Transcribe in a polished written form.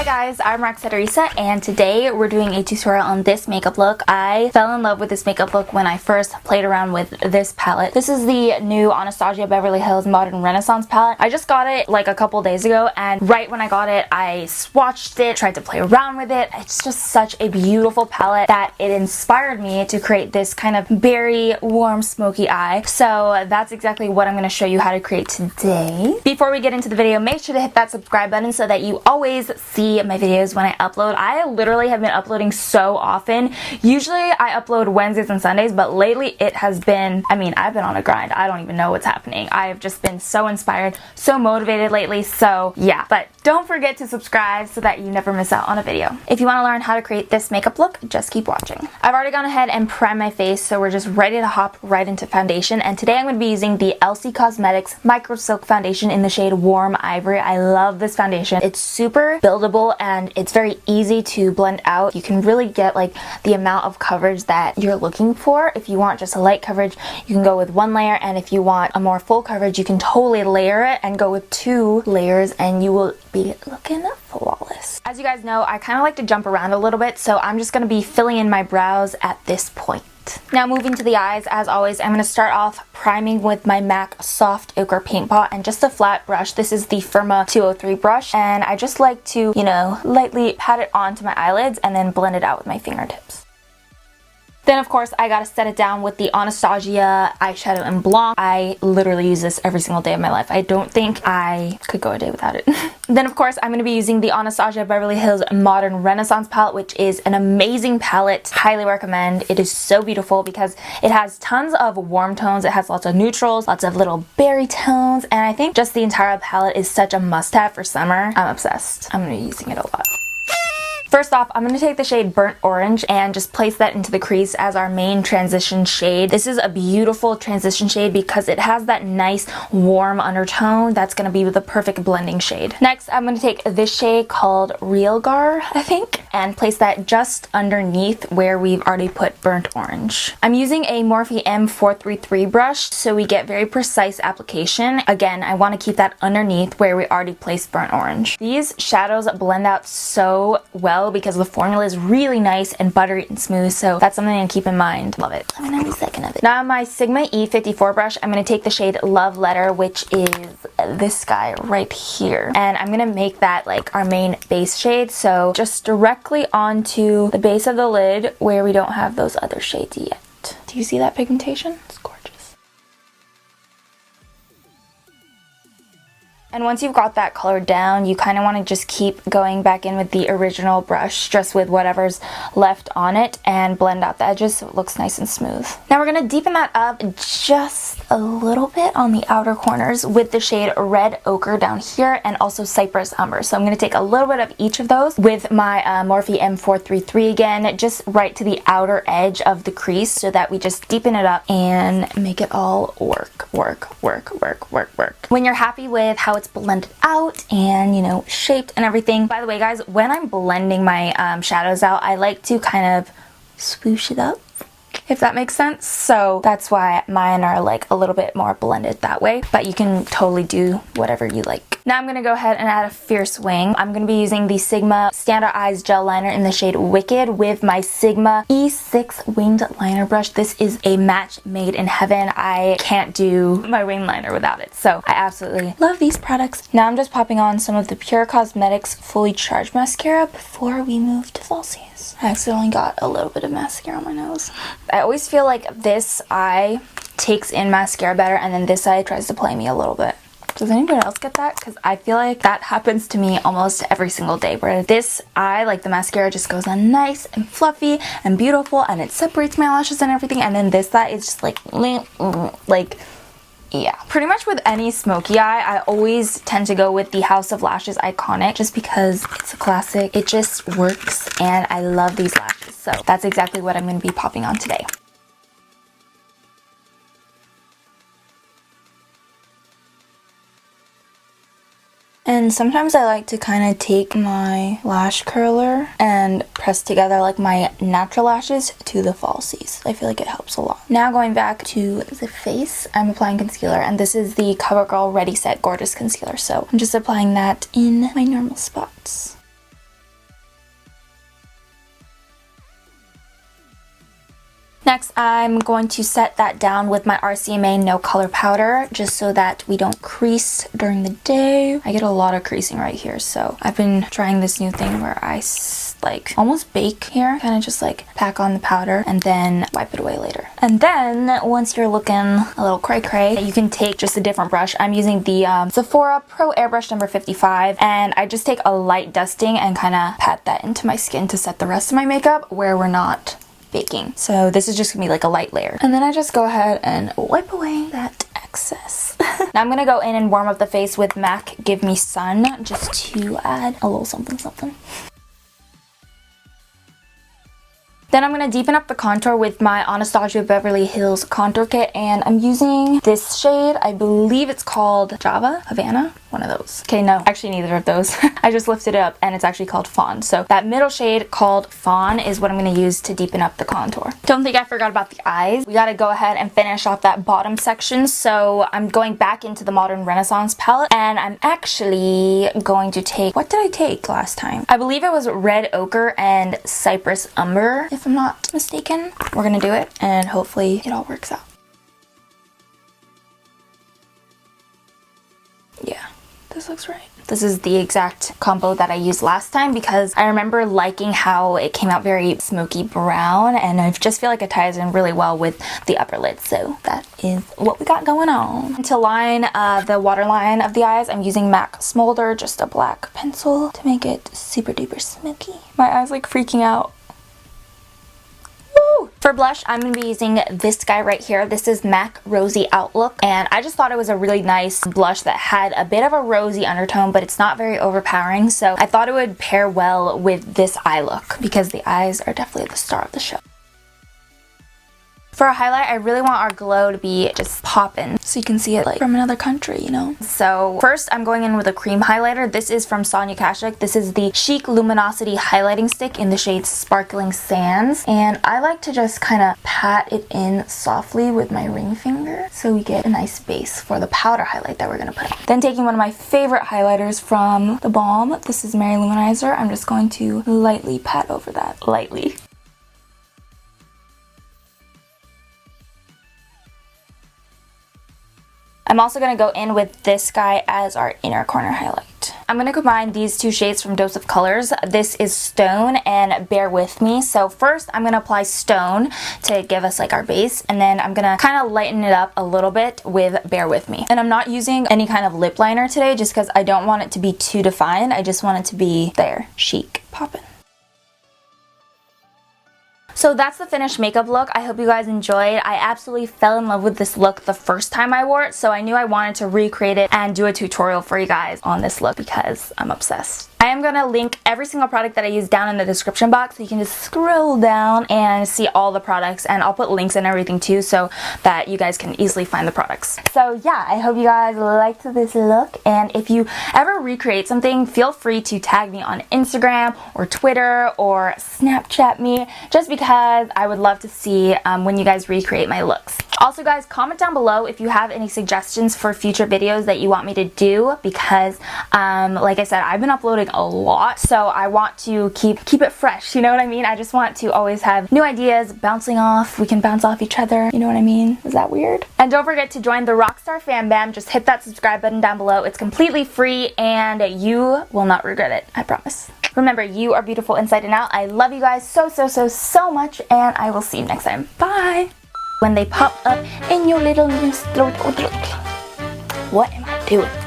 Hi guys, I'm ROXETTEARISA and today we're doing a tutorial on this makeup look. I fell in love with this makeup look when I first played around with this palette. This is the new Anastasia Beverly Hills Modern Renaissance palette. I just got it like a couple days ago, and right when I got it, I swatched it, tried to play around with it. It's just such a beautiful palette that it inspired me to create this kind of berry warm smoky eye. So that's exactly what I'm going to show you how to create today. Before we get into the video, make sure to hit that subscribe button so that you always see my videos when I upload. I literally have been uploading so often. Usually I upload Wednesdays and Sundays, but lately it has been, I've been on a grind. I don't even know what's happening. I've just been so inspired, so motivated lately, so yeah. But don't forget to subscribe so that you never miss out on a video. If you want to learn how to create this makeup look, just keep watching. I've already gone ahead and primed my face, so we're just ready to hop right into foundation. And today I'm going to be using the LC Cosmetics Micro Silk Foundation in the shade Warm Ivory. I love this foundation. It's super buildable and it's very easy to blend out. You can really get like the amount of coverage that you're looking for. If you want just a light coverage, you can go with one layer, and if you want a more full coverage, you can totally layer it and go with 2 layers and you will be looking flawless. As you guys know, I kind of like to jump around a little bit, so I'm just going to be filling in my brows at this point. Now moving to the eyes, as always, I'm going to start off priming with my MAC Soft Ochre Paint Pot and just a flat brush. This is the Firma 203 brush, and I just like to, lightly pat it onto my eyelids and then blend it out with my fingertips. Then of course I gotta set it down with the Anastasia eyeshadow in Blanc. I literally use this every single day of my life. I don't think I could go a day without it. Then of course I'm going to be using the Anastasia Beverly Hills Modern Renaissance palette, which is an amazing palette. Highly recommend. It is so beautiful because it has tons of warm tones. It has lots of neutrals, lots of little berry tones, and I think just the entire palette is such a must-have for summer. I'm obsessed. I'm going to be using it a lot. First off, I'm going to take the shade Burnt Orange and just place that into the crease as our main transition shade. This is a beautiful transition shade because it has that nice warm undertone that's going to be the perfect blending shade. Next, I'm going to take this shade called Real Gar, I think, and place that just underneath where we've already put Burnt Orange. I'm using a Morphe M433 brush so we get very precise application. Again, I want to keep that underneath where we already placed Burnt Orange. These shadows blend out so well because the formula is really nice and buttery and smooth, so that's something to keep in mind. Love it. Let me know a second of it. Now on my Sigma E54 brush, I'm going to take the shade Love Letter, which is this guy right here, and I'm going to make that like our main base shade, so just directly onto the base of the lid where we don't have those other shades yet. Do you see that pigmentation? It's gorgeous. And once you've got that color down, you kind of want to just keep going back in with the original brush, just with whatever's left on it, and blend out the edges so it looks nice and smooth. Now we're going to deepen that up just a little bit on the outer corners with the shade Red Ochre down here and also Cypress Umber. So I'm going to take a little bit of each of those with my Morphe M433 again, just right to the outer edge of the crease so that we just deepen it up and make it all work. When you're happy with how it's blended out and shaped and everything. By the way guys, when I'm blending my shadows out, I like to kind of swoosh it up, if that makes sense. So that's why mine are like a little bit more blended that way, but you can totally do whatever you like. Now I'm going to go ahead and add a fierce wing. I'm going to be using the Sigma Standard Eyes Gel Liner in the shade Wicked with my Sigma E6 winged liner brush. This is a match made in heaven. I can't do my wing liner without it, so I absolutely love these products. Now I'm just popping on some of the Pure Cosmetics Fully Charged Mascara before we move to falsies. I accidentally got a little bit of mascara on my nose. I always feel like this eye takes in mascara better and then this eye tries to play me a little bit. Does anybody else get that? Because I feel like that happens to me almost every single day, where this eye, like the mascara just goes on nice and fluffy and beautiful and it separates my lashes and everything, and then this eye is just like yeah. Pretty much with any smoky eye, I always tend to go with the House of Lashes Iconic just because it's a classic. It just works and I love these lashes. So that's exactly what I'm going to be popping on today. And sometimes I like to kind of take my lash curler and press together like my natural lashes to the falsies. I feel like it helps a lot. Now going back to the face, I'm applying concealer, and this is the CoverGirl Ready Set Gorgeous Concealer. So I'm just applying that in my normal spots. Next, I'm going to set that down with my RCMA No Color Powder, just so that we don't crease during the day. I get a lot of creasing right here, so I've been trying this new thing where I like almost bake here, kind of just like pack on the powder and then wipe it away later. And then once you're looking a little cray cray, you can take just a different brush. I'm using the Sephora Pro Airbrush number 55, and I just take a light dusting and kind of pat that into my skin to set the rest of my makeup where we're not baking. So this is just gonna be like a light layer. And then I just go ahead and wipe away that excess. Now I'm gonna go in and warm up the face with MAC Give Me Sun, just to add a little something something. Then I'm going to deepen up the contour with my Anastasia Beverly Hills contour kit, and I'm using this shade. I believe it's called Java, Havana, one of those. Okay, no, actually neither of those. I just lifted it up and it's actually called Fawn. So that middle shade called Fawn is what I'm going to use to deepen up the contour. Don't think I forgot about the eyes. We got to go ahead and finish off that bottom section. So I'm going back into the Modern Renaissance palette, and I'm actually going to take, what did I take last time? I believe it was Red Ochre and Cypress Umber, if I'm not mistaken. We're gonna do it and hopefully it all works out. Yeah, this looks right. This is the exact combo that I used last time because I remember liking how it came out very smoky brown, and I just feel like it ties in really well with the upper lid. So that is what we got going on. To line the waterline of the eyes, I'm using MAC Smolder, just a black pencil to make it super duper smoky. My eyes like freaking out. For blush, I'm going to be using this guy right here. This is MAC Rosy Outlook, and I just thought it was a really nice blush that had a bit of a rosy undertone, but it's not very overpowering, so I thought it would pair well with this eye look because the eyes are definitely the star of the show. For a highlight, I really want our glow to be just poppin', so you can see it like from another country, you know? So first, I'm going in with a cream highlighter. This is from Sonia Kashuk. This is the Chic Luminosity Highlighting Stick in the shade Sparkling Sands. And I like to just kind of pat it in softly with my ring finger so we get a nice base for the powder highlight that we're going to put on. Then taking one of my favorite highlighters from the Balm, this is Mary Luminizer. I'm just going to lightly pat over that. Lightly. I'm also going to go in with this guy as our inner corner highlight. I'm going to combine these two shades from Dose of Colors. This is Stone and Bear With Me. So first I'm going to apply Stone to give us like our base, and then I'm going to kind of lighten it up a little bit with Bear With Me. And I'm not using any kind of lip liner today just because I don't want it to be too defined. I just want it to be there, chic, poppin'. So that's the finished makeup look. I hope you guys enjoyed. I absolutely fell in love with this look the first time I wore it, so I knew I wanted to recreate it and do a tutorial for you guys on this look because I'm obsessed. I am going to link every single product that I use down in the description box, so you can just scroll down and see all the products, and I'll put links and everything too so that you guys can easily find the products. So yeah, I hope you guys liked this look, and if you ever recreate something, feel free to tag me on Instagram or Twitter or Snapchat me, just because I would love to see when you guys recreate my looks. Also guys, comment down below if you have any suggestions for future videos that you want me to do, because like I said, I've been uploading a lot, so I want to keep it fresh, you know what I mean? I just want to always have new ideas bouncing off. We can bounce off each other, you know what I mean? Is that weird? And don't forget to join the Rockstar Fam Bam. Just hit that subscribe button down below. It's completely free and you will not regret it, I promise. Remember, you are beautiful inside and out. I love you guys so much, and I will see you next time. Bye! When they pop up in your little loose throat, what am I doing?